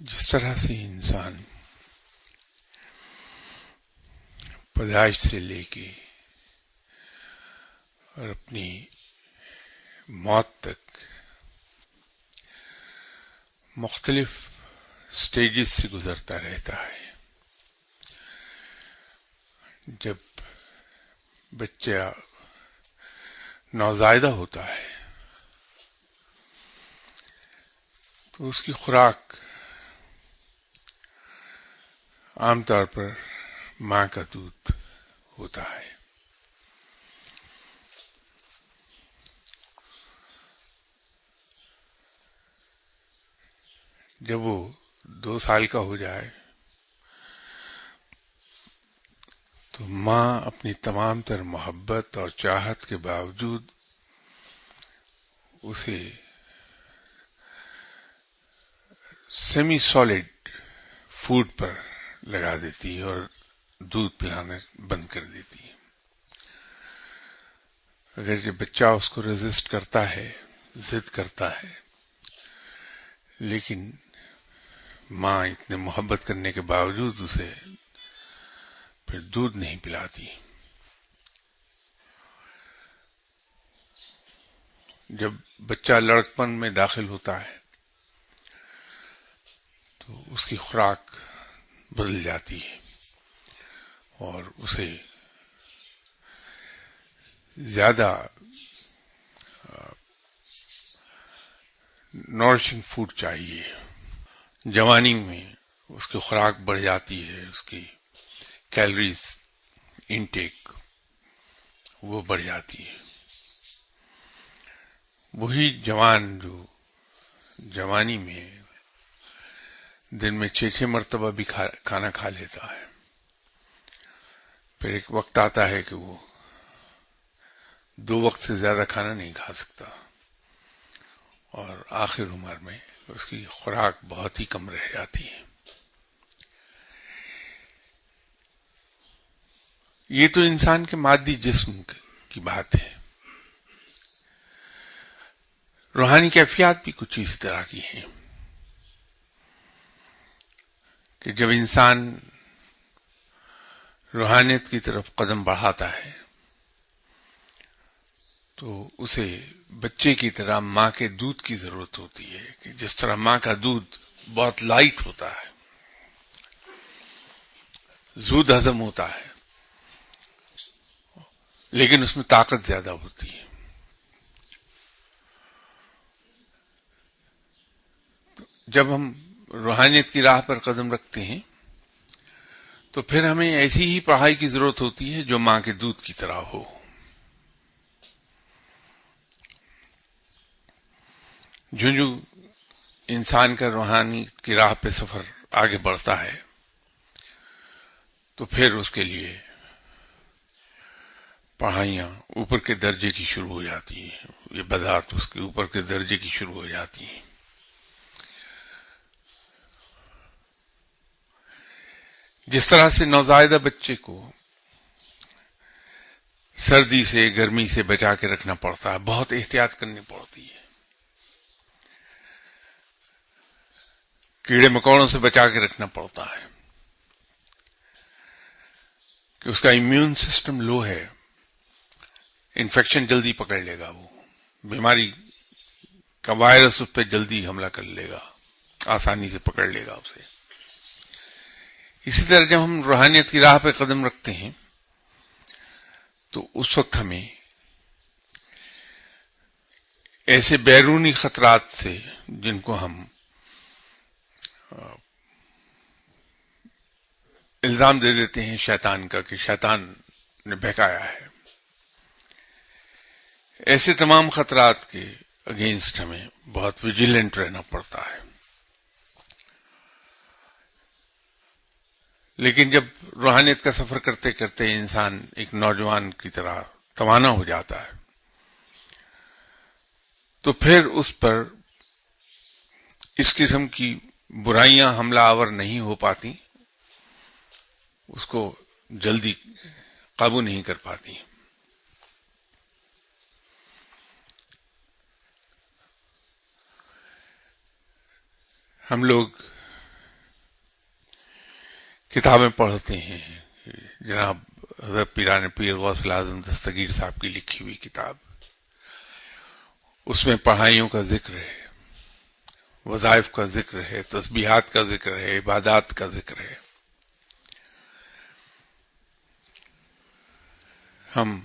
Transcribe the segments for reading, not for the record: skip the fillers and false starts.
جس طرح سے انسان پیدائش سے لے کے اور اپنی موت تک مختلف سٹیجز سے گزرتا رہتا ہے. جب بچہ نوزائیدہ ہوتا ہے تو اس کی خوراک عام طور پر ماں کا دودھ ہوتا ہے. جب وہ 2 سال کا ہو جائے تو ماں اپنی تمام تر محبت اور چاہت کے باوجود اسے سیمی سالڈ فوڈ پر لگا دیتی ہے اور دودھ پلانا بند کر دیتی ہے. اگر جب بچہ اس کو ریزسٹ کرتا ہے، ضد کرتا ہے، لیکن ماں اتنے محبت کرنے کے باوجود اسے پھر دودھ نہیں پلاتی. جب بچہ لڑکپن میں داخل ہوتا ہے تو اس کی خوراک بدل جاتی ہے اور اسے زیادہ نورشنگ فوڈ چاہیے. جوانی میں اس کی خوراک بڑھ جاتی ہے، اس کی کیلریز انٹیک وہ بڑھ جاتی ہے. وہی جوان جو جوانی میں دن میں 6 مرتبہ بھی کھانا کھا لیتا ہے، پھر ایک وقت آتا ہے کہ وہ 2 وقت سے زیادہ کھانا نہیں کھا سکتا اور آخر عمر میں اس کی خوراک بہت ہی کم رہ جاتی ہے. یہ تو انسان کے مادی جسم کی بات ہے. روحانی کیفیات بھی کچھ اسی طرح کی ہیں کہ جب انسان روحانیت کی طرف قدم بڑھاتا ہے تو اسے بچے کی طرح ماں کے دودھ کی ضرورت ہوتی ہے. کہ جس طرح ماں کا دودھ بہت لائٹ ہوتا ہے، زود ہضم ہوتا ہے، لیکن اس میں طاقت زیادہ ہوتی ہے. جب ہم روحانیت کی راہ پر قدم رکھتے ہیں تو پھر ہمیں ایسی ہی پڑھائی کی ضرورت ہوتی ہے جو ماں کے دودھ کی طرح ہو. جو انسان کا روحانی کی راہ پہ سفر آگے بڑھتا ہے تو پھر اس کے لیے پڑھائیاں اوپر کے درجے کی شروع ہو جاتی ہیں. یہ بدعات اس کے اوپر کے درجے کی شروع ہو جاتی ہیں. جس طرح سے نوزائیدہ بچے کو سردی سے گرمی سے بچا کے رکھنا پڑتا ہے، بہت احتیاط کرنی پڑتی ہے، کیڑے مکوڑوں سے بچا کے رکھنا پڑتا ہے کہ اس کا امیون سسٹم لو ہے، انفیکشن جلدی پکڑ لے گا، وہ بیماری کا وائرس اس پہ جلدی حملہ کر لے گا، آسانی سے پکڑ لے گا اسے. اسی طرح جب ہم روحانیت کی راہ پہ قدم رکھتے ہیں تو اس وقت ہمیں ایسے بیرونی خطرات سے جن کو ہم الزام دے دیتے ہیں شیطان کا کہ شیطان نے بہکایا ہے، ایسے تمام خطرات کے اگینسٹ ہمیں بہت ویجیلنٹ رہنا پڑتا ہے. لیکن جب روحانیت کا سفر کرتے کرتے انسان ایک نوجوان کی طرح توانا ہو جاتا ہے تو پھر اس پر اس قسم کی برائیاں حملہ آور نہیں ہو پاتی، اس کو جلدی قابو نہیں کر پاتی. ہم لوگ کتابیں پڑھتے ہیں. جناب حضرت پیران پیر غوث اعظم دستگیر صاحب کی لکھی ہوئی کتاب، اس میں پڑھائیوں کا ذکر ہے، وظائف کا ذکر ہے، تسبیحات کا ذکر ہے، عبادات کا ذکر ہے. ہم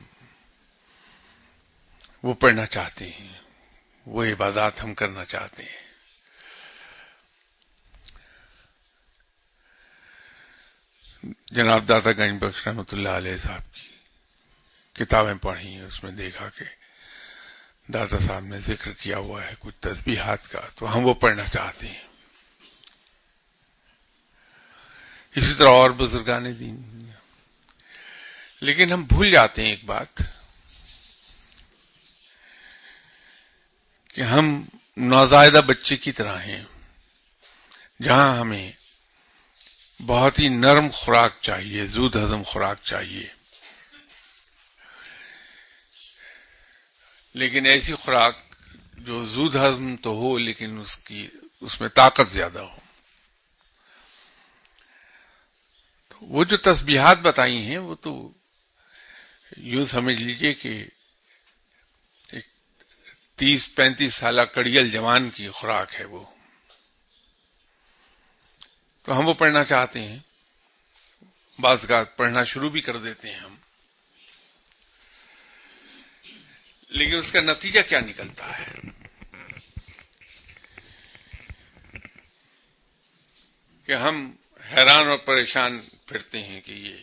وہ پڑھنا چاہتے ہیں، وہ عبادات ہم کرنا چاہتے ہیں. جناب داتا گنج بخش رحمۃ اللہ علیہ صاحب کی کتابیں پڑھی، اس میں دیکھا کہ داتا صاحب نے ذکر کیا ہوا ہے کچھ تسبیحات کا، تو ہم وہ پڑھنا چاہتے ہیں. اسی طرح اور بزرگان دین. لیکن ہم بھول جاتے ہیں ایک بات کہ ہم نوزائیدہ بچے کی طرح ہیں، جہاں ہمیں بہت ہی نرم خوراک چاہیے، زود ہضم خوراک چاہیے، لیکن ایسی خوراک جو زود ہضم تو ہو لیکن اس میں طاقت زیادہ ہو. وہ جو تسبیحات بتائی ہیں وہ تو یوں سمجھ لیجئے کہ ایک 30-35 سالہ کڑیل جوان کی خوراک ہے وہ. تو ہم وہ پڑھنا چاہتے ہیں، بعض اوقات پڑھنا شروع بھی کر دیتے ہیں ہم، لیکن اس کا نتیجہ کیا نکلتا ہے؟ کہ ہم حیران اور پریشان پھرتے ہیں کہ یہ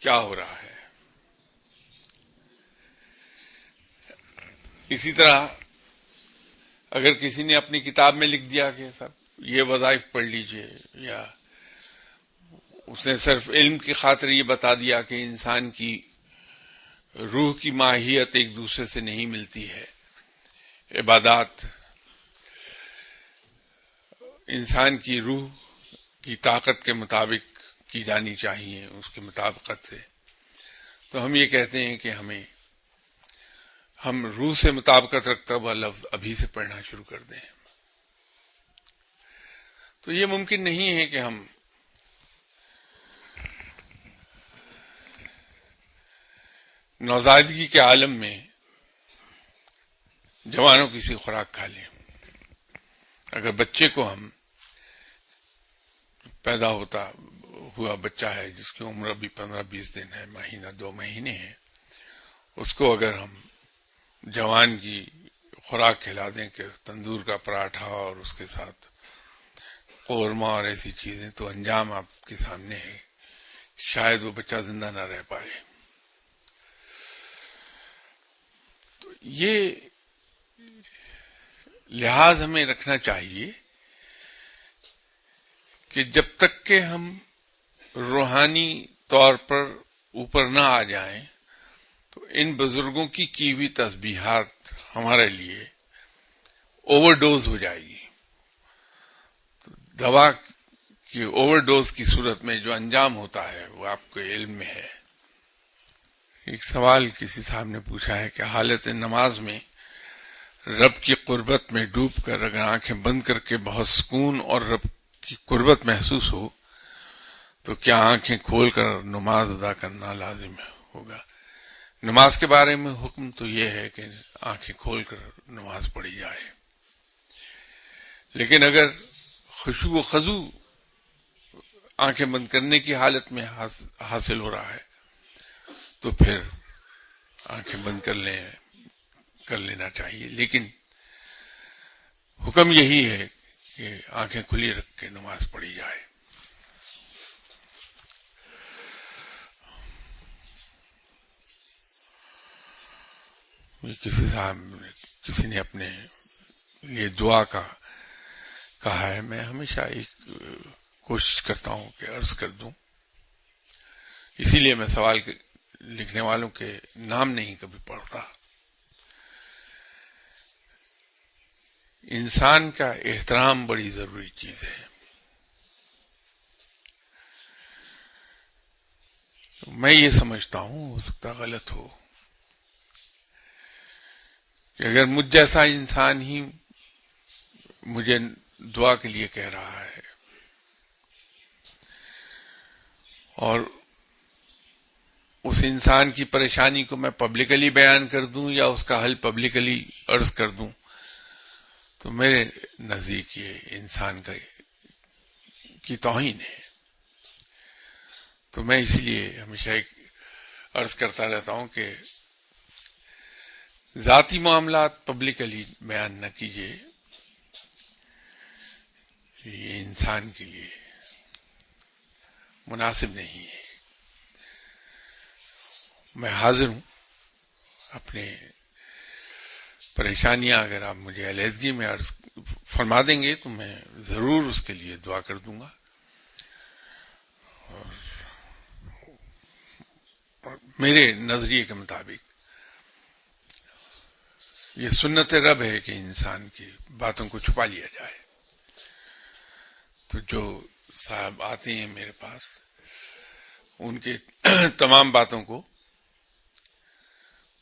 کیا ہو رہا ہے. اسی طرح اگر کسی نے اپنی کتاب میں لکھ دیا کہ صاحب یہ وظائف پڑھ لیجئے، یا اس نے صرف علم کی خاطر یہ بتا دیا کہ انسان کی روح کی ماہیت ایک دوسرے سے نہیں ملتی ہے، عبادات انسان کی روح کی طاقت کے مطابق کی جانی چاہیے، اس کے مطابقت سے، تو ہم یہ کہتے ہیں کہ ہم روح سے مطابقت رکھتا ہوا لفظ ابھی سے پڑھنا شروع کر دیں. تو یہ ممکن نہیں ہے کہ ہم نوزائیدگی کے عالم میں جوانوں کی سی خوراک کھا لیں. اگر بچے کو ہم پیدا ہوا بچہ ہے جس کی عمر ابھی 15-20 دن ہے، مہینہ 2 مہینے ہیں، اس کو اگر ہم جوان کی خوراک کھلا دیں کہ تندور کا پراٹھا اور اس کے ساتھ قورمہ اور ایسی چیزیں، تو انجام آپ کے سامنے ہے کہ شاید وہ بچہ زندہ نہ رہ پائے. تو یہ لحاظ ہمیں رکھنا چاہیے کہ جب تک کہ ہم روحانی طور پر اوپر نہ آ جائیں تو ان بزرگوں کی ہوئی تسبیحات ہمارے لیے اوور ڈوز ہو جائے گی. تو دوا کی اوور ڈوز کی صورت میں جو انجام ہوتا ہے وہ آپ کو علم میں ہے. ایک سوال کسی صاحب نے پوچھا ہے کہ حالت نماز میں رب کی قربت میں ڈوب کر اگر آنکھیں بند کر کے بہت سکون اور رب کی قربت محسوس ہو تو کیا آنکھیں کھول کر نماز ادا کرنا لازم ہوگا؟ نماز کے بارے میں حکم تو یہ ہے کہ آنکھیں کھول کر نماز پڑھی جائے، لیکن اگر خشوع و خضوع آنکھیں بند کرنے کی حالت میں حاصل ہو رہا ہے تو پھر آنکھیں بند کر لینا چاہیے. لیکن حکم یہی ہے کہ آنکھیں کھلی رکھ کے نماز پڑھی جائے. کسی نے اپنے یہ دعا کا کہا ہے، میں ہمیشہ ایک کوشش کرتا ہوں کہ عرض کر دوں، اسی لیے میں سوال لکھنے والوں کے نام نہیں کبھی پڑھتا. انسان کا احترام بڑی ضروری چیز ہے. میں یہ سمجھتا ہوں، ہو سکتا غلط ہو، کہ اگر مجھ جیسا انسان ہی مجھے دعا کے لیے کہہ رہا ہے اور اس انسان کی پریشانی کو میں پبلکلی بیان کر دوں یا اس کا حل پبلکلی عرض کر دوں، تو میرے نزدیک یہ انسان کی توہین ہے. تو میں اسی لیے ہمیشہ ایک عرض کرتا رہتا ہوں کہ ذاتی معاملات پبلکلی بیان نہ کیجیے، یہ انسان کے لیے مناسب نہیں ہے. میں حاضر ہوں، اپنے پریشانیاں اگر آپ مجھے علیحدگی میں عرض فرما دیں گے تو میں ضرور اس کے لیے دعا کر دوں گا. اور میرے نظریے کے مطابق یہ سنت رب ہے کہ انسان کی باتوں کو چھپا لیا جائے. تو جو صاحب آتے ہیں میرے پاس، ان کے تمام باتوں کو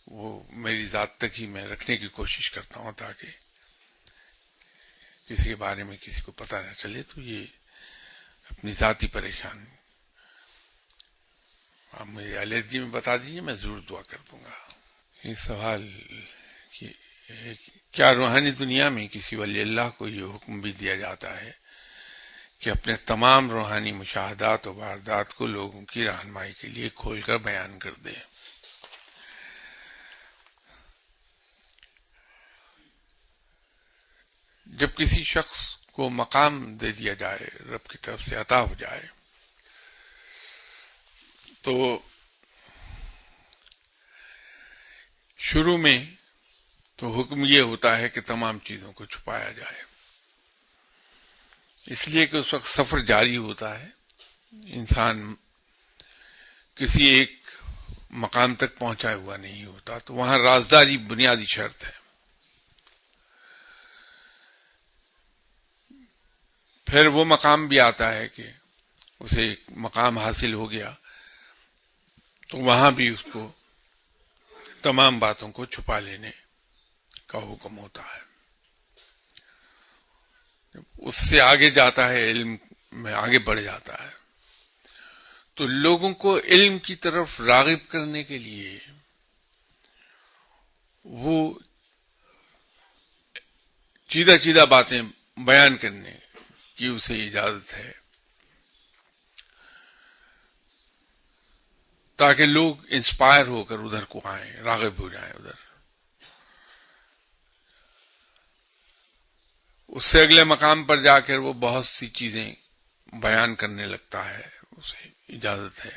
وہ میری ذات تک ہی میں رکھنے کی کوشش کرتا ہوں تاکہ کسی کے بارے میں کسی کو پتہ نہ چلے. تو یہ اپنی ذاتی پریشانی آپ مجھے علیحدگی میں بتا دیجیے، میں ضرور دعا کر دوں گا. یہ سوال کہ کیا روحانی دنیا میں کسی ولی اللہ کو یہ حکم بھی دیا جاتا ہے کہ اپنے تمام روحانی مشاہدات و واردات کو لوگوں کی رہنمائی کے لیے کھول کر بیان کر دے؟ جب کسی شخص کو مقام دے دیا جائے، رب کی طرف سے عطا ہو جائے، تو شروع میں تو حکم یہ ہوتا ہے کہ تمام چیزوں کو چھپایا جائے، اس لیے کہ اس وقت سفر جاری ہوتا ہے. انسان کسی ایک مقام تک پہنچا ہوا نہیں ہوتا، تو وہاں رازداری بنیادی شرط ہے. پھر وہ مقام بھی آتا ہے کہ اسے ایک مقام حاصل ہو گیا تو وہاں بھی اس کو تمام باتوں کو چھپا لینے کا حکم ہوتا ہے. اس سے آگے جاتا ہے، علم میں آگے بڑھ جاتا ہے، تو لوگوں کو علم کی طرف راغب کرنے کے لیے وہ چیدہ باتیں بیان کرنے کی اسے اجازت ہے تاکہ لوگ انسپائر ہو کر ادھر کو آئیں، راغب ہو جائیں ادھر. اس سے اگلے مقام پر جا کر وہ بہت سی چیزیں بیان کرنے لگتا ہے، اسے اجازت ہے.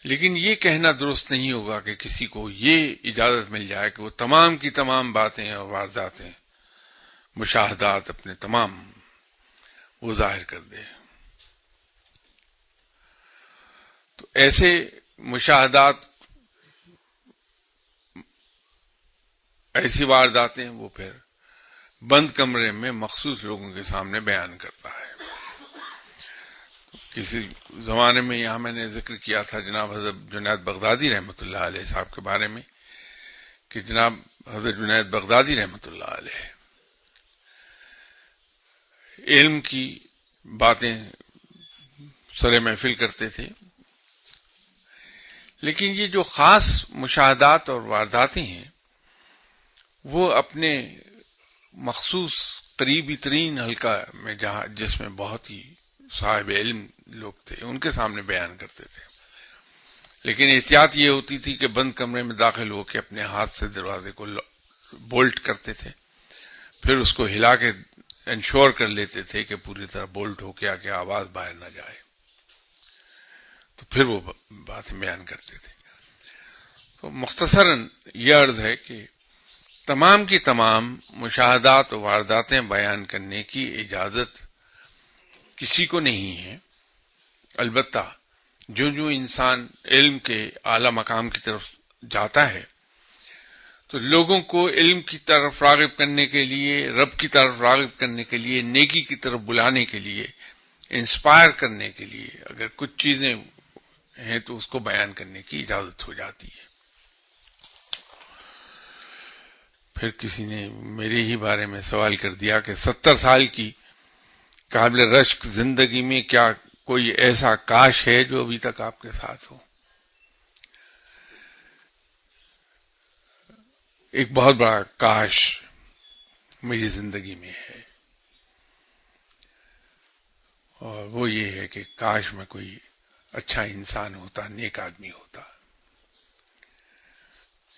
لیکن یہ کہنا درست نہیں ہوگا کہ کسی کو یہ اجازت مل جائے کہ وہ تمام کی تمام باتیں اور وارداتیں، مشاہدات اپنے تمام وہ ظاہر کر دے. تو ایسے مشاہدات، ایسی وارداتیں وہ پھر بند کمرے میں مخصوص لوگوں کے سامنے بیان کرتا ہے. کسی زمانے میں یہاں میں نے ذکر کیا تھا جناب حضرت جنید بغدادی رحمۃ اللہ علیہ صاحب کے بارے میں کہ جناب حضرت جنید بغدادی رحمۃ اللہ علیہ علم کی باتیں سر محفل کرتے تھے، لیکن یہ جو خاص مشاہدات اور وارداتیں ہیں وہ اپنے مخصوص قریبی ترین حلقہ میں جس میں بہت ہی صاحب علم لوگ تھے ان کے سامنے بیان کرتے تھے. لیکن احتیاط یہ ہوتی تھی کہ بند کمرے میں داخل ہو کے اپنے ہاتھ سے دروازے کو بولٹ کرتے تھے، پھر اس کو ہلا کے انشور کر لیتے تھے کہ پوری طرح بولٹ ہو کے آ کے آواز باہر نہ جائے، تو پھر وہ باتیں بیان کرتے تھے. تو مختصراً یہ عرض ہے کہ تمام کی تمام مشاہدات و وارداتیں بیان کرنے کی اجازت کسی کو نہیں ہے. البتہ جو انسان علم کے اعلی مقام کی طرف جاتا ہے تو لوگوں کو علم کی طرف راغب کرنے کے لیے، رب کی طرف راغب کرنے کے لیے، نیکی کی طرف بلانے کے لیے، انسپائر کرنے کے لیے اگر کچھ چیزیں ہیں تو اس کو بیان کرنے کی اجازت ہو جاتی ہے. پھر کسی نے میرے ہی بارے میں سوال کر دیا کہ 70 سال کی قابل رشک زندگی میں کیا کوئی ایسا کاش ہے جو ابھی تک آپ کے ساتھ ہو؟ ایک بہت بڑا کاش میری زندگی میں ہے، اور وہ یہ ہے کہ کاش میں کوئی اچھا انسان ہوتا، نیک آدمی ہوتا.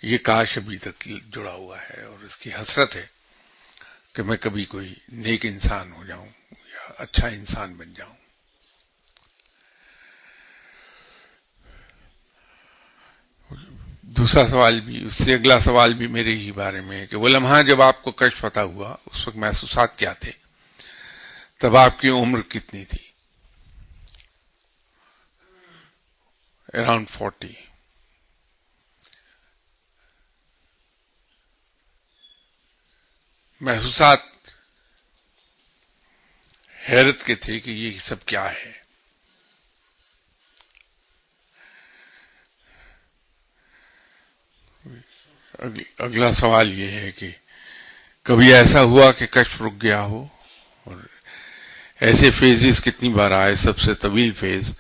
یہ کاش ابھی تک جڑا ہوا ہے، اور اس کی حسرت ہے کہ میں کبھی کوئی نیک انسان ہو جاؤں یا اچھا انسان بن جاؤں. دوسرا سوال بھی، اس سے اگلا سوال بھی میرے ہی بارے میں ہے کہ وہ لمحہ جب آپ کو کشف عطا ہوا اس وقت محسوسات کیا تھے؟ تب آپ کی عمر کتنی تھی؟ اراؤنڈ 40. محسوسات حیرت کے تھے کہ یہ سب کیا ہے. اگلا سوال یہ ہے کہ کبھی ایسا ہوا کہ کشف رک گیا ہو؟ اور ایسے فیزز کتنی بار آئے؟ سب سے طویل فیز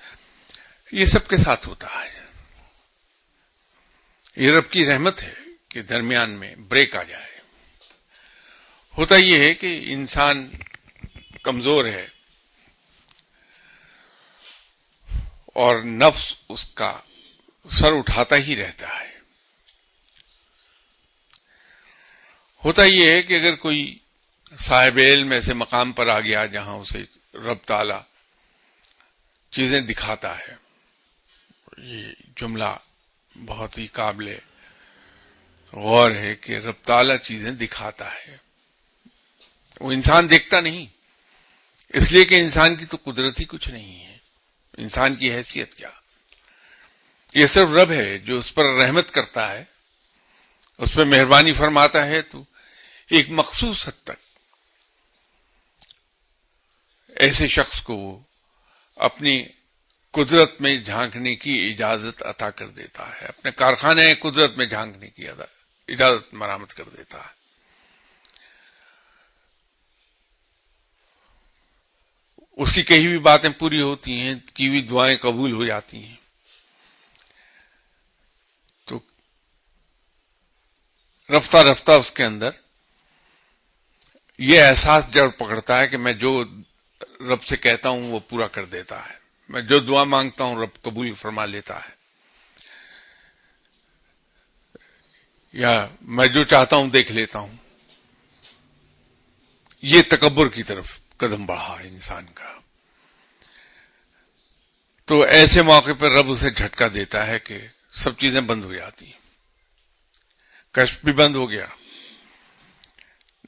یہ سب کے ساتھ ہوتا ہے. یہ رب کی رحمت ہے کہ درمیان میں بریک آ جائے. ہوتا یہ ہے کہ انسان کمزور ہے اور نفس اس کا سر اٹھاتا ہی رہتا ہے. ہوتا یہ ہے کہ اگر کوئی صاحب علم ایسے مقام پر آ گیا جہاں اسے رب تعالی چیزیں دکھاتا ہے، یہ جملہ بہت ہی قابل غور ہے کہ رب تعالی چیزیں دکھاتا ہے. وہ انسان دیکھتا نہیں، اس لیے کہ انسان کی تو قدرت ہی کچھ نہیں ہے. انسان کی حیثیت کیا؟ یہ صرف رب ہے جو اس پر رحمت کرتا ہے، اس پہ مہربانی فرماتا ہے، تو ایک مخصوص حد تک ایسے شخص کو وہ اپنی قدرت میں جھانکنے کی اجازت عطا کر دیتا ہے، اپنے کارخانے قدرت میں جھانکنے کی اجازت مرامت کر دیتا ہے. اس کی کہی ہوئی باتیں پوری ہوتی ہیں، کی ہوئی دعائیں قبول ہو جاتی ہیں. تو رفتہ رفتہ اس کے اندر یہ احساس جڑ پکڑتا ہے کہ میں جو رب سے کہتا ہوں وہ پورا کر دیتا ہے، میں جو دعا مانگتا ہوں رب قبول فرما لیتا ہے، یا میں جو چاہتا ہوں دیکھ لیتا ہوں. یہ تکبر کی طرف قدم بڑھا انسان کا. تو ایسے موقع پر رب اسے جھٹکا دیتا ہے کہ سب چیزیں بند ہو جاتی ہیں. کشف بھی بند ہو گیا.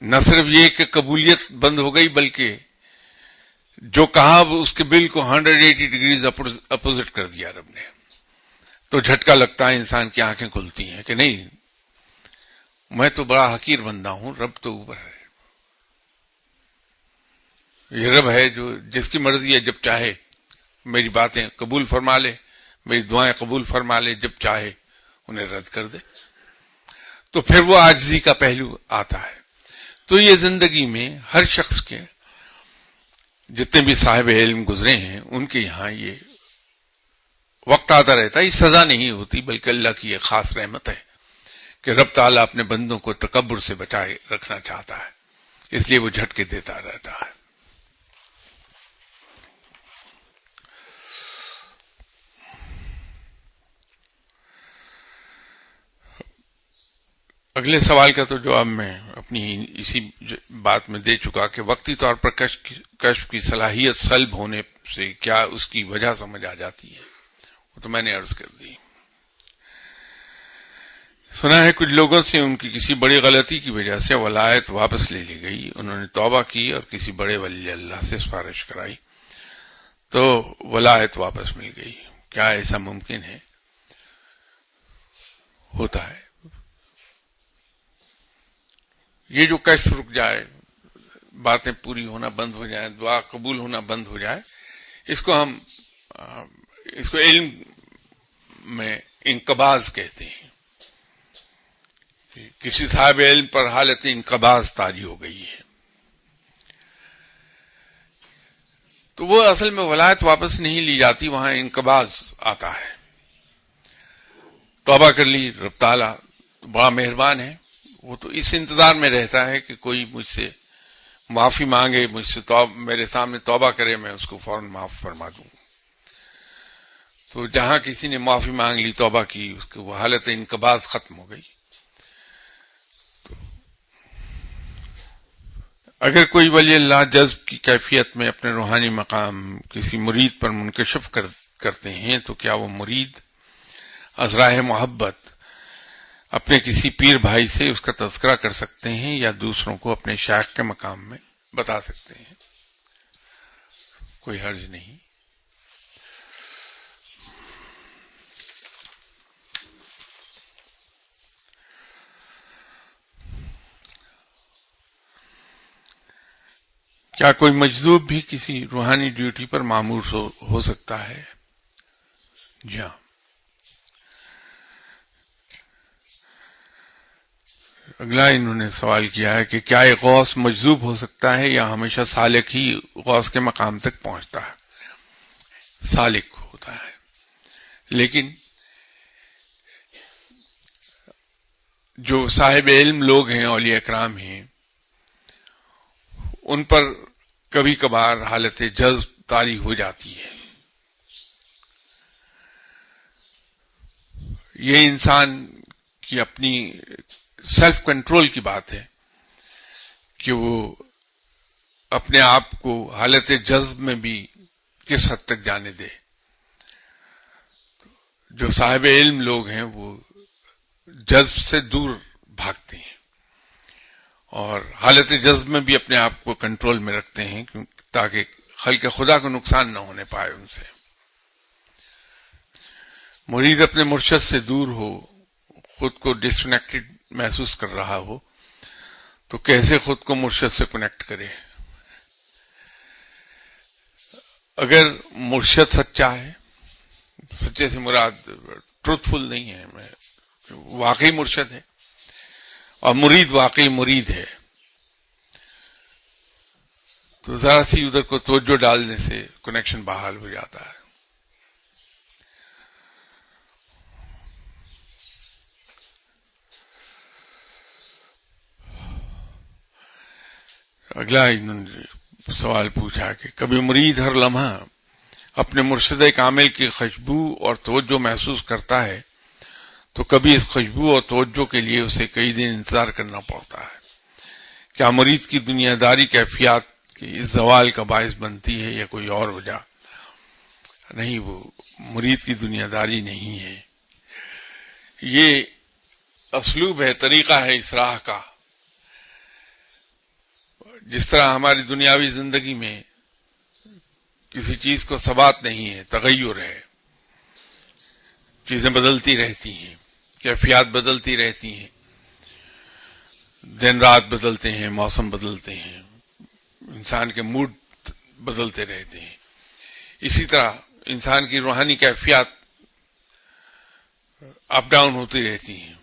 نہ صرف یہ کہ قبولیت بند ہو گئی، بلکہ جو کہا اس کے بل کو 180 ڈگریز اپوزٹ کر دیا رب نے. تو جھٹکا لگتا ہے، انسان کی آنکھیں کھلتی ہیں کہ نہیں، میں تو بڑا حقیر بندہ ہوں، رب تو اوپر ہے. یہ رب ہے جو جس کی مرضی ہے جب چاہے میری باتیں قبول فرما لے، میری دعائیں قبول فرما لے، جب چاہے انہیں رد کر دے. تو پھر وہ عاجزی کا پہلو آتا ہے. تو یہ زندگی میں ہر شخص کے، جتنے بھی صاحب علم گزرے ہیں، ان کے یہاں یہ وقت آتا رہتا ہے. یہ سزا نہیں ہوتی بلکہ اللہ کی ایک خاص رحمت ہے کہ رب تعالیٰ اپنے بندوں کو تکبر سے بچائے رکھنا چاہتا ہے، اس لیے وہ جھٹکے دیتا رہتا ہے. اگلے سوال کا تو جواب میں اپنی اسی بات میں دے چکا کہ وقتی طور پر کشف کی صلاحیت سلب ہونے سے کیا اس کی وجہ سمجھ آ جاتی ہے، وہ تو میں نے عرض کر دی. سنا ہے کچھ لوگوں سے ان کی کسی بڑی غلطی کی وجہ سے ولایت واپس لے لی گئی. انہوں نے توبہ کی اور کسی بڑے ولی اللہ سے سفارش کرائی تو ولایت واپس مل گئی. کیا ایسا ممکن ہے؟ ہوتا ہے. یہ جو کشف رک جائے، باتیں پوری ہونا بند ہو جائیں، دعا قبول ہونا بند ہو جائے، اس کو علم میں انقباض کہتے ہیں. کسی صاحب علم پر حالت انقباض طاری ہو گئی ہے. تو وہ اصل میں ولایت واپس نہیں لی جاتی، وہاں انقباض آتا ہے. توبہ کر لی، رب تعالیٰ بڑا مہربان ہے، وہ تو اس انتظار میں رہتا ہے کہ کوئی مجھ سے معافی مانگے، مجھ سے میرے سامنے توبہ کرے، میں اس کو فوراً معاف فرما دوں. تو جہاں کسی نے معافی مانگ لی، توبہ کی، اس کی وہ حالت انقباض ختم ہو گئی. اگر کوئی ولی اللہ جذب کی کیفیت میں اپنے روحانی مقام کسی مرید پر منکشف کرتے ہیں تو کیا وہ مرید از راہ محبت اپنے کسی پیر بھائی سے اس کا تذکرہ کر سکتے ہیں یا دوسروں کو اپنے شیخ کے مقام میں بتا سکتے ہیں؟ کوئی حرج نہیں. کیا کوئی مجذوب بھی کسی روحانی ڈیوٹی پر مامور ہو سکتا ہے؟ جی ہاں. اگلا انہوں نے سوال کیا ہے کہ کیا ایک غوث مجذوب ہو سکتا ہے یا ہمیشہ سالک ہی غوث کے مقام تک پہنچتا ہے؟ سالک ہوتا ہے، لیکن جو صاحب علم لوگ ہیں، اولیاء اکرام ہیں، ان پر کبھی کبھار حالت جذب طاری ہو جاتی ہے. یہ انسان کی اپنی سیلف کنٹرول کی بات ہے کہ وہ اپنے آپ کو حالت جذب میں بھی کس حد تک جانے دے. جو صاحب علم لوگ ہیں وہ جذب سے دور بھاگتے ہیں اور حالت جذب میں بھی اپنے آپ کو کنٹرول میں رکھتے ہیں تاکہ خلق خدا کو نقصان نہ ہونے پائے ان سے. مرید اپنے مرشد سے دور ہو، خود کو ڈسکنیکٹڈ محسوس کر رہا ہو تو کیسے خود کو مرشد سے کنیکٹ کرے؟ اگر مرشد سچا ہے، سچے سے مراد ٹروتھ فل نہیں ہے، واقعی مرشد ہے اور مرید واقعی مرید ہے، تو ذرا سی ادھر کو توجہ ڈالنے سے کنیکشن بحال ہو جاتا ہے. اگلا انہوں نے سوال پوچھا کہ کبھی مرید ہر لمحہ اپنے مرشد کامل کی خوشبو اور توجہ محسوس کرتا ہے تو کبھی اس خوشبو اور توجہ کے لیے اسے کئی دن انتظار کرنا پڑتا ہے. کیا مرید کی دنیا داری کیفیات کی اس زوال کا باعث بنتی ہے یا کوئی اور وجہ؟ نہیں، وہ مرید کی دنیا داری نہیں ہے، یہ اسلوب ہے، طریقہ ہے اس راہ کا. جس طرح ہماری دنیاوی زندگی میں کسی چیز کو ثبات نہیں ہے، تغیر ہے، چیزیں بدلتی رہتی ہیں، کیفیات بدلتی رہتی ہیں، دن رات بدلتے ہیں، موسم بدلتے ہیں، انسان کے موڈ بدلتے رہتے ہیں. اسی طرح انسان کی روحانی کیفیات اپ ڈاؤن ہوتی رہتی ہیں.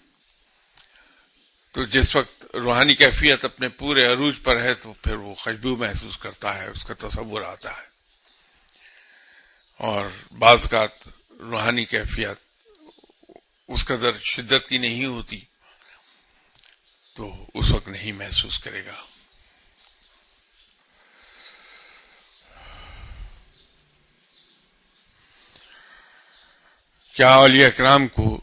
تو جس وقت روحانی کیفیت اپنے پورے عروج پر ہے تو پھر وہ خوشبو محسوس کرتا ہے، اس کا تصور آتا ہے. اور بعض اوقات روحانی کیفیت اس قدر شدت کی نہیں ہوتی تو اس وقت نہیں محسوس کرے گا. کیا اولیاء اکرام کو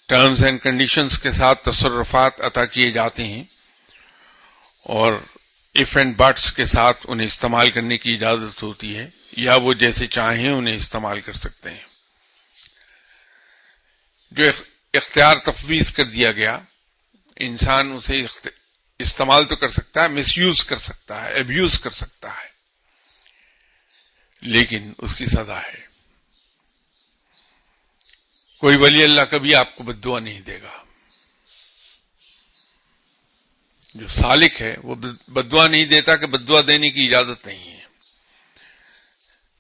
ٹرمز اینڈ کنڈیشنز کے ساتھ تصرفات عطا کیے جاتے ہیں اور اف اینڈ بٹس کے ساتھ انہیں استعمال کرنے کی اجازت ہوتی ہے یا وہ جیسے چاہیں انہیں استعمال کر سکتے ہیں؟ جو اختیار تفویض کر دیا گیا، انسان اسے استعمال تو کر سکتا ہے، مس یوز کر سکتا ہے، ابیوز کر سکتا ہے، لیکن اس کی سزا ہے. کوئی ولی اللہ کبھی آپ کو بد دعا نہیں دے گا. جو سالک ہے وہ بد دعا نہیں دیتا کہ بد دعا دینے کی اجازت نہیں ہے،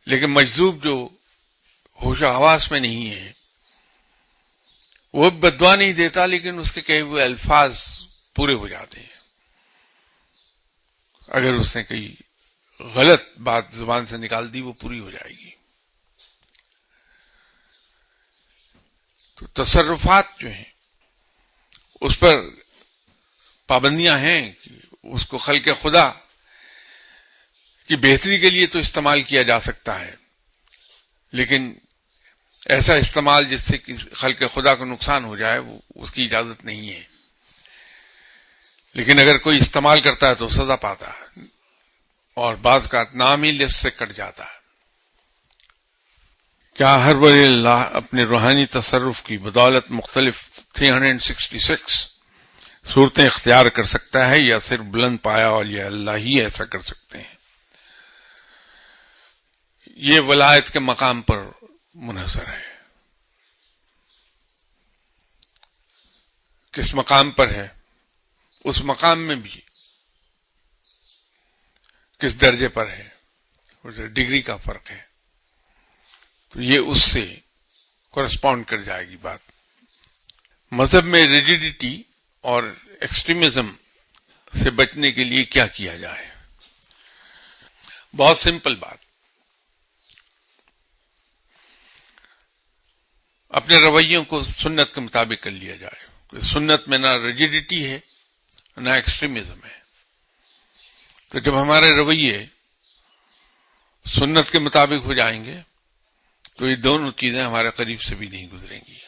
لیکن مجذوب جو ہوش و حواس میں نہیں ہے وہ بد دعا نہیں دیتا، لیکن اس کے کہے ہوئے الفاظ پورے ہو جاتے ہیں. اگر اس نے کوئی غلط بات زبان سے نکال دی وہ پوری ہو جائے گی. تو تصرفات جو ہیں اس پر پابندیاں ہیں کہ اس کو خلق خدا کی بہتری کے لیے تو استعمال کیا جا سکتا ہے، لیکن ایسا استعمال جس سے کہ خلق خدا کو نقصان ہو جائے وہ اس کی اجازت نہیں ہے. لیکن اگر کوئی استعمال کرتا ہے تو سزا پاتا ہے، اور بعض کا نام ہی لسٹ سے کٹ جاتا ہے. کیا ہر ولی اللہ اپنے روحانی تصرف کی بدولت مختلف 366 صورتیں اختیار کر سکتا ہے، یا صرف بلند پایا اولیاء اللہ ہی ایسا کر سکتے ہیں؟ یہ ولایت کے مقام پر منحصر ہے. کس مقام پر ہے، اس مقام میں بھی کس درجے پر ہے، ڈگری کا فرق ہے. تو یہ اس سے کورسپونڈ کر جائے گی بات. مذہب میں ریجیڈیٹی اور ایکسٹریمزم سے بچنے کے لیے کیا کیا جائے؟ بہت سمپل بات. اپنے رویوں کو سنت کے مطابق کر لیا جائے. سنت میں نہ ریجیڈیٹی ہے نہ ایکسٹریمزم ہے. تو جب ہمارے رویے سنت کے مطابق ہو جائیں گے تو یہ دونوں چیزیں ہمارے قریب سے بھی نہیں گزریں گی.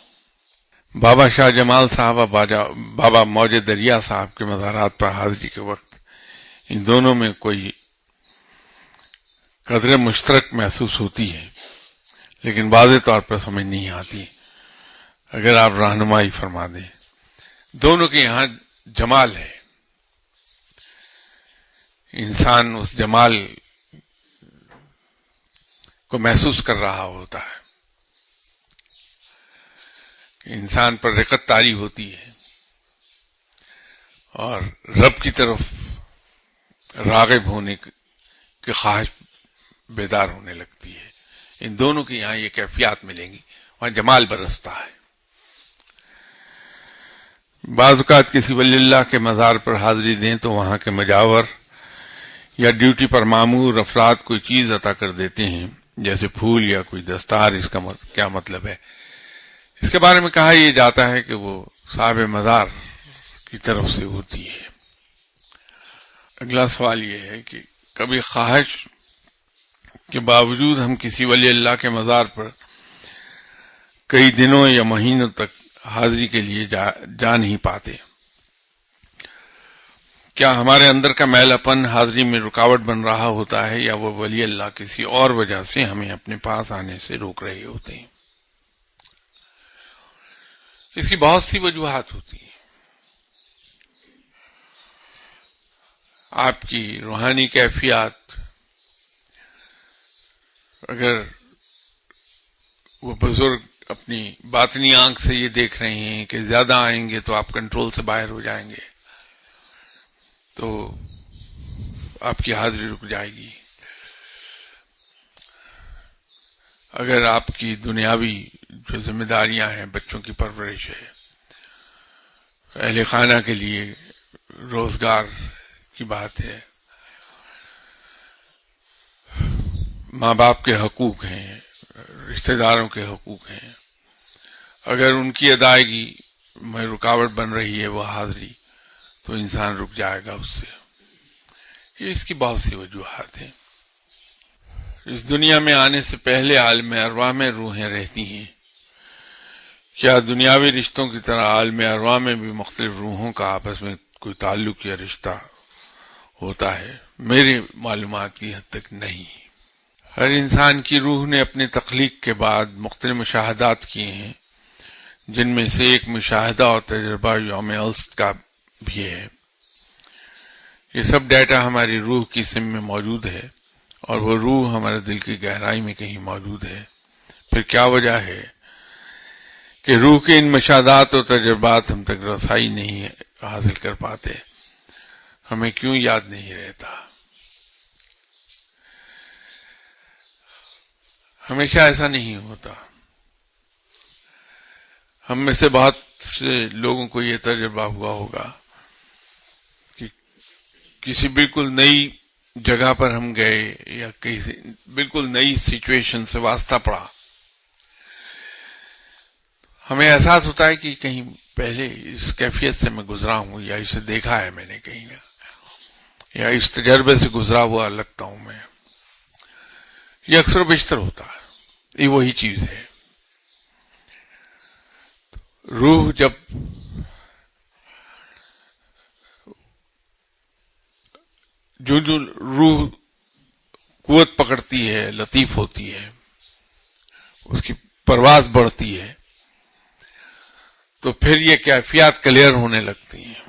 بابا شاہ جمال صاحب اور بابا موج دریا صاحب کے مزارات پر حاضری کے وقت ان دونوں میں کوئی قدر مشترک محسوس ہوتی ہے، لیکن واضح طور پر سمجھ نہیں آتی. اگر آپ رہنمائی فرما دیں. دونوں کے یہاں جمال ہے. انسان اس جمال کو محسوس کر رہا ہوتا ہے کہ انسان پر رقت طاری ہوتی ہے اور رب کی طرف راغب ہونے کی خواہش بیدار ہونے لگتی ہے. ان دونوں کے یہاں یہ کیفیات ملیں گی، وہاں جمال برستا ہے. بعض اوقات کسی ولی اللہ کے مزار پر حاضری دیں تو وہاں کے مجاور یا ڈیوٹی پر مامور افراد کوئی چیز عطا کر دیتے ہیں، جیسے پھول یا کوئی دستار. اس کا کیا مطلب ہے؟ اس کے بارے میں کہا یہ جاتا ہے کہ وہ صاحب مزار کی طرف سے ہوتی ہے. اگلا سوال یہ ہے کہ کبھی خواہش کے باوجود ہم کسی ولی اللہ کے مزار پر کئی دنوں یا مہینوں تک حاضری کے لیے جا نہیں پاتے. کیا ہمارے اندر کا میلا پن حاضری میں رکاوٹ بن رہا ہوتا ہے، یا وہ ولی اللہ کسی اور وجہ سے ہمیں اپنے پاس آنے سے روک رہے ہوتے ہیں؟ اس کی بہت سی وجوہات ہوتی ہیں. آپ کی روحانی کیفیات، اگر وہ بزرگ اپنی باطنی آنکھ سے یہ دیکھ رہے ہیں کہ زیادہ آئیں گے تو آپ کنٹرول سے باہر ہو جائیں گے، تو آپ کی حاضری رک جائے گی. اگر آپ کی دنیاوی جو ذمہ داریاں ہیں، بچوں کی پرورش ہے، اہل خانہ کے لیے روزگار کی بات ہے، ماں باپ کے حقوق ہیں، رشتہ داروں کے حقوق ہیں، اگر ان کی ادائیگی میں رکاوٹ بن رہی ہے وہ حاضری، تو انسان رک جائے گا اس سے. یہ اس کی بہت سی وجوہات ہیں. اس دنیا میں آنے سے پہلے عالم ارواح میں روحیں رہتی ہیں. کیا دنیاوی رشتوں کی طرح عالم ارواح میں بھی مختلف روحوں کا آپس میں کوئی تعلق یا رشتہ ہوتا ہے؟ میری معلومات کی حد تک نہیں. ہر انسان کی روح نے اپنی تخلیق کے بعد مختلف مشاہدات کیے ہیں، جن میں سے ایک مشاہدہ اور تجربہ یوم الست کا بھی ہے. یہ سب ڈیٹا ہماری روح کی سم میں موجود ہے، اور وہ روح ہمارے دل کی گہرائی میں کہیں موجود ہے. پھر کیا وجہ ہے کہ روح کے ان مشاہدات اور تجربات ہم تک رسائی نہیں حاصل کر پاتے؟ ہمیں کیوں یاد نہیں رہتا؟ ہمیشہ ایسا نہیں ہوتا. ہم میں سے بہت سے لوگوں کو یہ تجربہ ہوا ہوگا کہ کسی بالکل نئی جگہ پر ہم گئے یا کہیں سے بالکل نئی سچویشن سے واسطہ پڑا، ہمیں احساس ہوتا ہے کہ کہیں پہلے اس کیفیت سے میں گزرا ہوں، یا اسے دیکھا ہے میں نے کہیں، یا اس تجربے سے گزرا ہوا لگتا ہوں میں. یہ اکثر و بیشتر ہوتا ہے، یہ وہی چیز ہے. روح جب جو روح قوت پکڑتی ہے، لطیف ہوتی ہے، اس کی پرواز بڑھتی ہے، تو پھر یہ کیفیات کلیئر ہونے لگتی ہیں.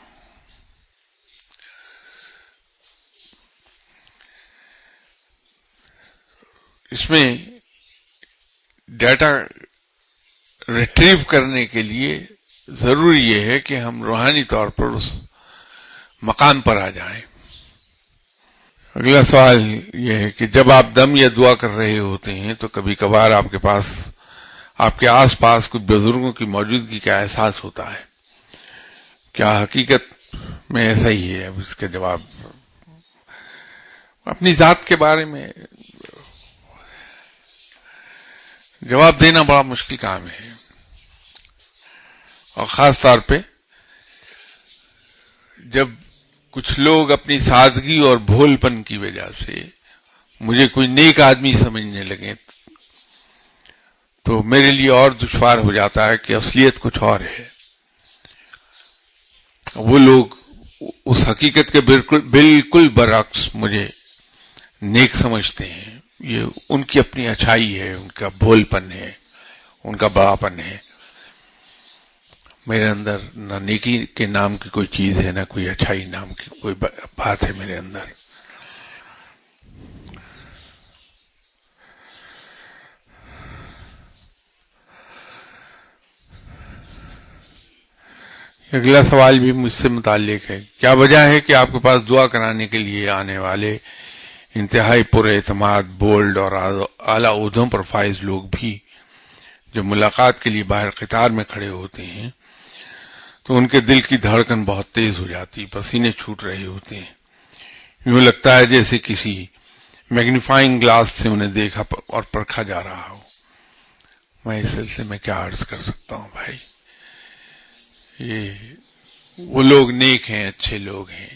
اس میں ڈیٹا ریٹریو کرنے کے لیے ضروری یہ ہے کہ ہم روحانی طور پر اس مقام پر آ جائیں. اگلا سوال یہ ہے کہ جب آپ دم یا دعا کر رہے ہوتے ہیں تو کبھی کبھار آپ کے پاس، آپ کے آس پاس کچھ بزرگوں کی موجودگی کا احساس ہوتا ہے، کیا حقیقت میں ایسا ہی ہے؟ اب اس کا جواب، اپنی ذات کے بارے میں جواب دینا بڑا مشکل کام ہے، اور خاص طور پہ جب کچھ لوگ اپنی سادگی اور بھول پن کی وجہ سے مجھے کوئی نیک آدمی سمجھنے لگے، تو میرے لیے اور دشوار ہو جاتا ہے کہ اصلیت کچھ اور ہے. وہ لوگ اس حقیقت کے بالکل برعکس مجھے نیک سمجھتے ہیں. یہ ان کی اپنی اچھائی ہے، ان کا بھول پن ہے، ان کا بڑا پن ہے. میرے اندر نہ نیکی کے نام کی کوئی چیز ہے، نہ کوئی اچھائی نام کی کوئی بات ہے میرے اندر. اگلا سوال بھی مجھ سے متعلق ہے. کیا وجہ ہے کہ آپ کے پاس دعا کرانے کے لیے آنے والے انتہائی پر اعتماد، بولڈ اور اعلیٰ عہدوں پر فائز لوگ بھی جب ملاقات کے لیے باہر قطار میں کھڑے ہوتے ہیں تو ان کے دل کی دھڑکن بہت تیز ہو جاتی، پسینے چھوٹ رہے ہوتے ہیں، یوں لگتا ہے جیسے کسی میگنیفائنگ گلاس سے انہیں دیکھا اور پرکھا جا رہا ہو. میں اس سلسلے میں کیا عرض کر سکتا ہوں بھائی؟ یہ وہ لوگ نیک ہیں، اچھے لوگ ہیں.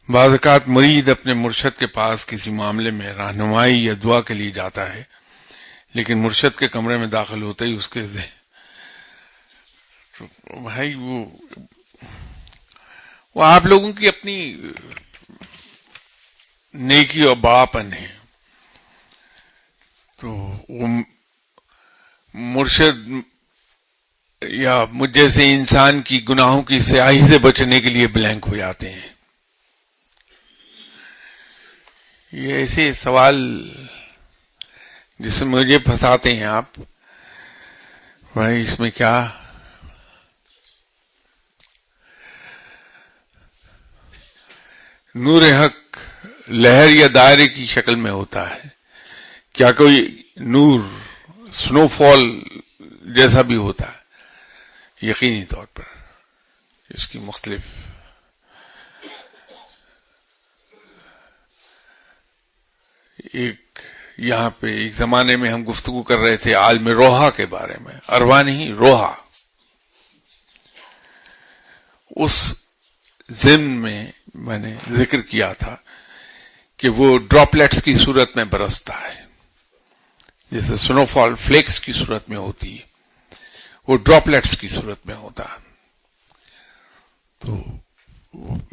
بعض اوقات مرید اپنے مرشد کے پاس کسی معاملے میں رہنمائی یا دعا کے لیے جاتا ہے، لیکن مرشد کے کمرے میں داخل ہوتے ہی اس کے بھائی وہ آپ لوگوں کی اپنی نیکی اور بڑاپن ہے. تو وہ مرشد یا مجھ جیسے انسان کی گناہوں کی سیاہی سے بچنے کے لیے بلینک ہو جاتے ہیں. یہ ایسے سوال جس سے مجھے پھنساتے ہیں آپ، بھائی اس میں کیا؟ نور حق لہر یا دائرے کی شکل میں ہوتا ہے. کیا کوئی نور سنو فال جیسا بھی ہوتا ہے؟ یقینی طور پر اس کی مختلف یہاں پہ ایک زمانے میں ہم گفتگو کر رہے تھے عالم روحا کے بارے میں، ارواح نہیں، روحا. اس ضمن میں نے ذکر کیا تھا کہ وہ ڈراپلیٹس کی صورت میں برستا ہے، جیسے سنو فال فلیکس کی صورت میں ہوتی ہے، وہ ڈراپلیٹس کی صورت میں ہوتا ہے. تو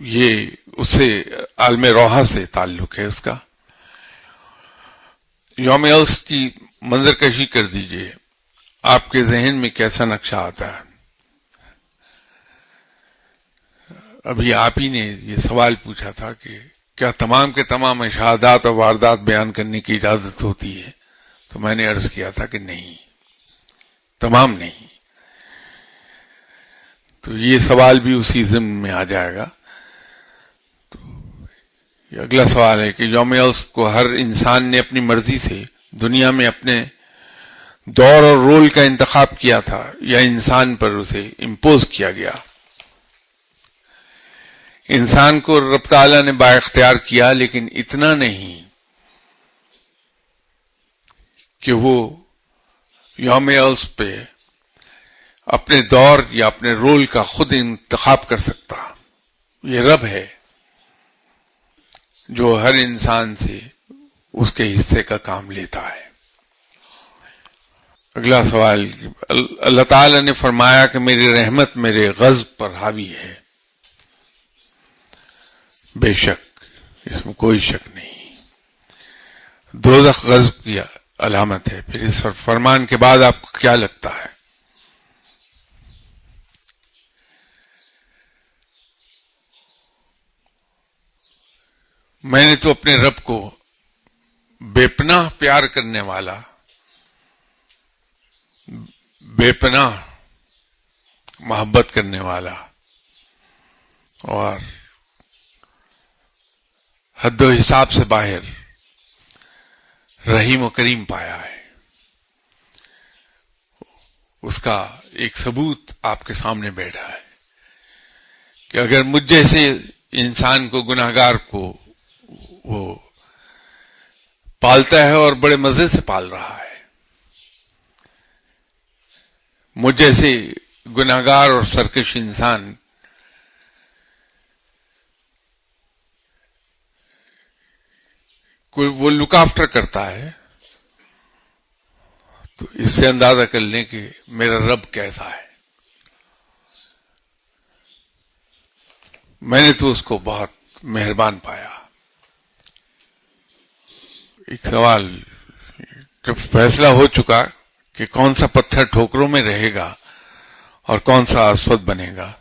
یہ اس سے عالم روحا سے تعلق ہے اس کا. یوم عرس کی منظر کشی کر دیجئے، آپ کے ذہن میں کیسا نقشہ آتا ہے؟ ابھی آپ ہی نے یہ سوال پوچھا تھا کہ کیا تمام کے تمام اشاعات اور واردات بیان کرنے کی اجازت ہوتی ہے؟ تو میں نے عرض کیا تھا کہ نہیں، تمام نہیں. تو یہ سوال بھی اسی ضمن میں آ جائے گا. تو یہ اگلا سوال ہے کہ یوم عرس کو ہر انسان نے اپنی مرضی سے دنیا میں اپنے دور اور رول کا انتخاب کیا تھا یا انسان پر اسے امپوز کیا گیا؟ انسان کو رب تعالیٰ نے بااختیار کیا، لیکن اتنا نہیں کہ وہ یوم عرض پہ اپنے دور یا اپنے رول کا خود انتخاب کر سکتا۔ یہ رب ہے جو ہر انسان سے اس کے حصے کا کام لیتا ہے۔ اگلا سوال، اللہ تعالیٰ نے فرمایا کہ میری رحمت میرے غضب پر حاوی ہے۔ بے شک، اس میں کوئی شک نہیں، دوزخ غضب کی علامت ہے۔ پھر اس فرمان کے بعد آپ کو کیا لگتا ہے؟ میں نے تو اپنے رب کو بے پناہ پیار کرنے والا، بے پناہ محبت کرنے والا اور حد و حساب سے باہر رحیم و کریم پایا ہے۔ اس کا ایک ثبوت آپ کے سامنے بیٹھا ہے کہ اگر مجھ جیسے انسان کو، گناہگار کو وہ پالتا ہے اور بڑے مزے سے پال رہا ہے، مجھ جیسے گناہگار اور سرکش انسان کوئی وہ لک آفٹر کرتا ہے، تو اس سے اندازہ کر لیں کہ میرا رب کیسا ہے۔ میں نے تو اس کو بہت مہربان پایا۔ ایک سوال، جب فیصلہ ہو چکا کہ کون سا پتھر ٹھوکروں میں رہے گا اور کون سا اسود بنے گا،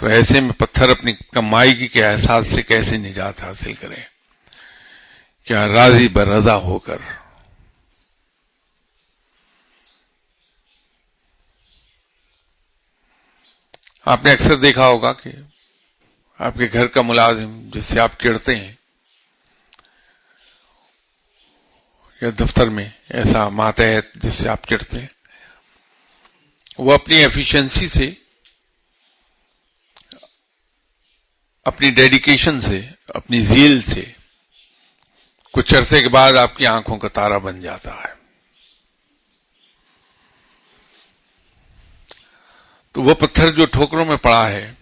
تو ایسے میں پتھر اپنی کمائی کے احساس سے کیسے نجات حاصل کرے؟ کیا راضی برضا ہو کر؟ آپ نے اکثر دیکھا ہوگا کہ آپ کے گھر کا ملازم جس سے آپ چڑھتے ہیں، یا دفتر میں ایسا ماتحت جس سے آپ چڑھتے ہیں، وہ اپنی ایفیشنسی سے، اپنی ڈیڈیکیشن سے، اپنی زیل سے کچھ عرصے کے بعد آپ کی آنکھوں کا تارا بن جاتا ہے۔ تو وہ پتھر جو ٹھوکروں میں پڑا ہے،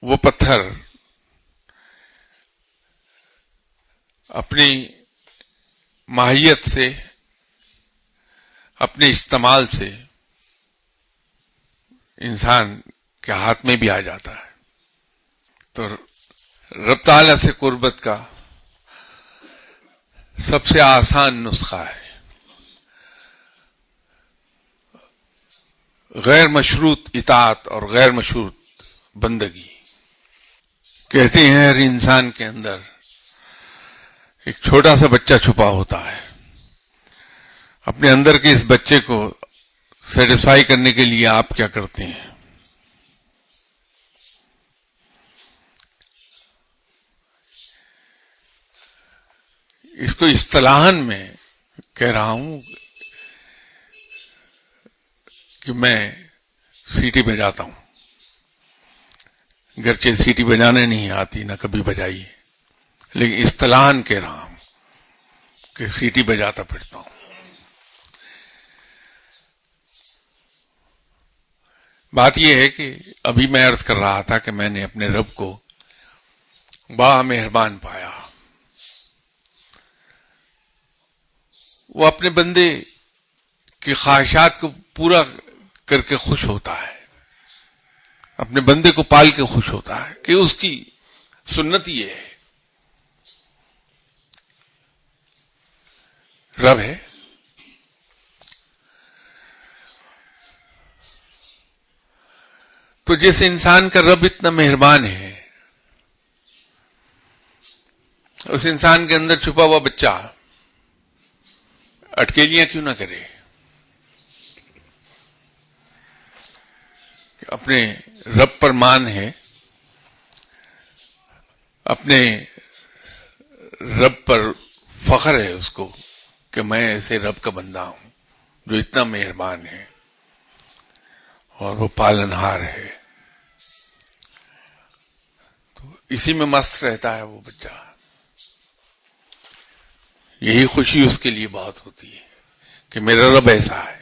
وہ پتھر اپنی ماہیت سے، اپنے استعمال سے انسان کے ہاتھ میں بھی آ جاتا ہے۔ تو رب تعالیٰ سے قربت کا سب سے آسان نسخہ ہے غیر مشروط اطاعت اور غیر مشروط بندگی۔ کہتے ہیں ہر انسان کے اندر ایک چھوٹا سا بچہ چھپا ہوتا ہے۔ اپنے اندر کے اس بچے کو سیٹسفائی کرنے کے لیے آپ کیا کرتے ہیں؟ اس کو اصطلاحاً میں کہہ رہا ہوں کہ میں سیٹی بجاتا ہوں، گرچہ سیٹی بجانے نہیں آتی، نہ کبھی بجائی، لیکن اصطلاحاً کہہ رہا ہوں کہ سیٹی بجاتا پھرتا ہوں۔ بات یہ ہے کہ ابھی میں عرض کر رہا تھا کہ میں نے اپنے رب کو بڑا مہربان پایا۔ وہ اپنے بندے کی خواہشات کو پورا کر کے خوش ہوتا ہے، اپنے بندے کو پال کے خوش ہوتا ہے، کہ اس کی سنت یہ ہے۔ رب ہے، تو جس انسان کا رب اتنا مہربان ہے، اس انسان کے اندر چھپا ہوا بچہ اٹکیلیاں کیوں نہ کرے؟ اپنے رب پر مان ہے، اپنے رب پر فخر ہے اس کو کہ میں ایسے رب کا بندہ ہوں جو اتنا مہربان ہے اور وہ پالنہار ہے. تو اسی میں مست رہتا ہے وہ بچہ. یہی خوشی اس کے لیے بہت ہوتی ہے کہ میرا رب ایسا ہے.